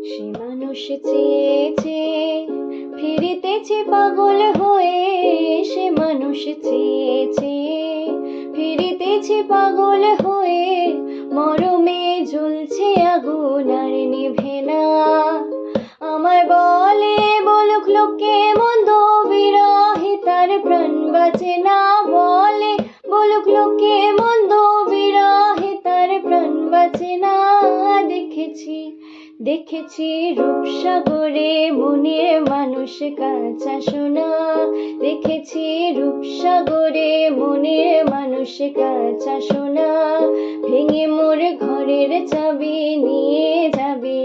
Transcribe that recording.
সে মানুষ চেয়েছে ফিরিতেছে পাগল হয়ে, সে মানুষ চেয়েছে ফিরিতেছে পাগল হয়ে, মরমে জ্বলছে আগুন আর নিভে না। আমায় বলে বলুক লোকে মন্দ বিরহে তার প্রাণ বাঁচে না, বলে বলুক লোকে মন্দ বিরহে তার প্রাণ বাঁচে না। দেখেছি দেখেছি রূপসাগরে মনের মানুষ কাঁচা সোনা, দেখেছি রূপসাগরে মনের মানুষ কাঁচা সোনা, ভেঙে মোর ঘরের চাবি নিয়ে যাবে